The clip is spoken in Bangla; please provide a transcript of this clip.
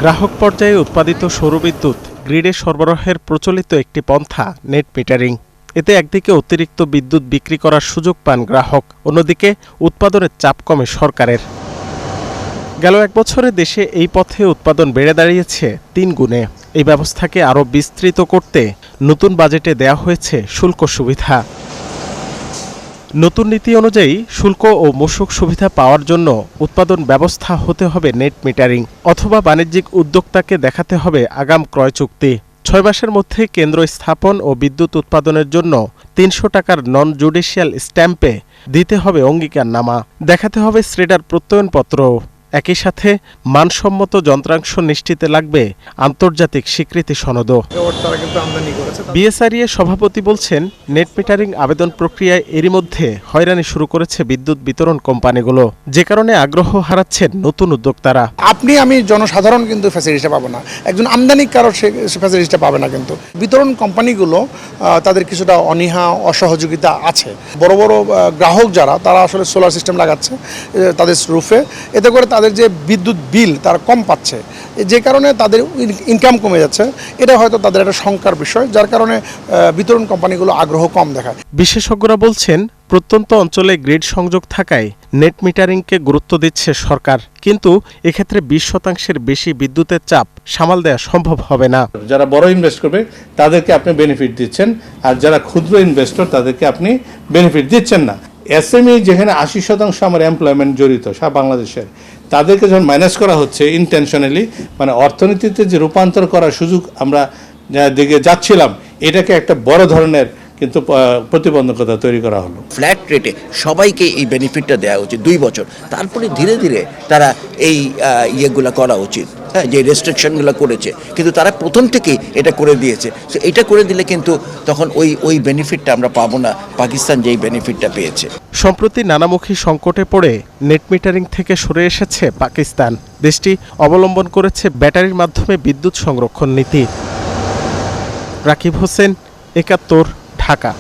গ্রাহক পর্যায়ে উৎপাদিত সৌরবিদ্যুৎ গ্রিডে সরবরাহের প্রচলিত একটি পন্থা নেট মিটারিং। এতে একদিকে অতিরিক্ত বিদ্যুৎ বিক্রি করার সুযোগ পান গ্রাহক, অন্যদিকে উৎপাদনের চাপ কমে সরকারের। গেল এক বছরে দেশে এই পথে উৎপাদন বেড়ে দাঁড়িয়েছে 3 গুণে। এই ব্যবস্থাকে আরও বিস্তৃত করতে নতুন বাজেটে দেয়া হয়েছে শুল্ক সুবিধা। নতুন নীতি অনুযায়ী শুল্ক ও মূসক সুবিধা পাওয়ার জন্য উৎপাদন ব্যবস্থা হতে হবে নেট মিটারিং, অথবা বাণিজ্যিক উদ্যোক্তাকে দেখাতে হবে আগাম ক্রয় চুক্তি। 6 মাসের মধ্যে কেন্দ্র স্থাপন ও বিদ্যুৎ উৎপাদনের জন্য 300 টাকার নন জুডিশিয়াল স্ট্যাম্পে দিতে হবে অঙ্গীকারনামা, দেখাতে হবে শ্রেডার প্রত্যয়নপত্র। একই সাথে মানসম্মত যন্ত্রাংশ নিশ্চিতে লাগবে আন্তর্জাতিক স্বীকৃতি সনদও। বিএসআরইএ সভাপতি বলছেন, নেট মিটারিং আবেদন প্রক্রিয়ায় এরই মধ্যে হয়রানি শুরু করেছে বিদ্যুৎ বিতরণ কোম্পানিগুলো, যে কারণে আগ্রহ হারাচ্ছেন নতুন উদ্যোক্তারা। আমি জনসাধারণ কিন্তু ফ্যাসিলিটিটা পাবো না, একজন আমদানিকারক সে ফ্যাসিলিটিটা পাবে না। কিন্তু বিতরণ কোম্পানিগুলো তাদের কিছুটা অনীহা অসহযোগিতা আছে। বড় বড় গ্রাহক যারা, তারা আসলে সোলার সিস্টেম লাগাচ্ছে তাদের রুফে, এতে করে তাদের যে বিদ্যুৎ বিল তারা কম পাচ্ছে, যে কারণে তাদের ইনকাম কমে যাচ্ছে। এটা হয়তো তাদের একটা শঙ্কার বিষয়, যার কারণে বিতরণ কোম্পানিগুলো আগ্রহ কম দেখায়। বিশেষজ্ঞরা বলছেন, প্রত্যন্ত অঞ্চলে গ্রিড সংযোগ থাকায় নেট মিটারিংকে গুরুত্ব দিচ্ছে সরকার, কিন্তু এক্ষেত্রে 20% বেশি বিদ্যুতের চাপ সামাল দেওয়া সম্ভব হবে না। যারা বড় ইনভেস্ট করবে তাদেরকে আপনি বেনিফিট দিচ্ছেন, আর যারা ক্ষুদ্র ইনভেস্টর তাদেরকে আপনি বেনিফিট দিচ্ছেন না। এসএমই যেখানে 80% আমার এমপ্লয়মেন্ট জড়িত সারা বাংলাদেশের, তাদেরকে যখন মাইনাস করা হচ্ছে ইন্টেনশনালি, মানে অর্থনীতিতে যে রূপান্তর করার সুযোগ আমরা দিকে যাচ্ছিলাম, এটাকে একটা বড় ধরনের কিন্তু প্রতিবন্ধকতা তৈরি করা হলো। ফ্ল্যাট রেটে সবাইকে এই বেনিফিটটা দেওয়া উচিত 2 বছর, তারপরে ধীরে ধীরে তারা এই ইয়েগুলো করা উচিত, যে রেস্ট্রিকশনগুলো করেছে, কিন্তু তারা প্রথম থেকেই এটা করে দিয়েছে। সো এটা করে দিলে কিন্তু তখন ওই বেনিফিটটা আমরা পাবো না, পাকিস্তান যেই বেনিফিটটা পেয়েছে। সম্প্রতি নানামুখী সংকটে পড়ে নেট মিটারিং থেকে সরে এসেছে পাকিস্তান। দেশটি অবলম্বন করেছে ব্যাটারির মাধ্যমে বিদ্যুৎ সংরক্ষণ নীতি। রাকিব হোসেন, 71, ঢাকা।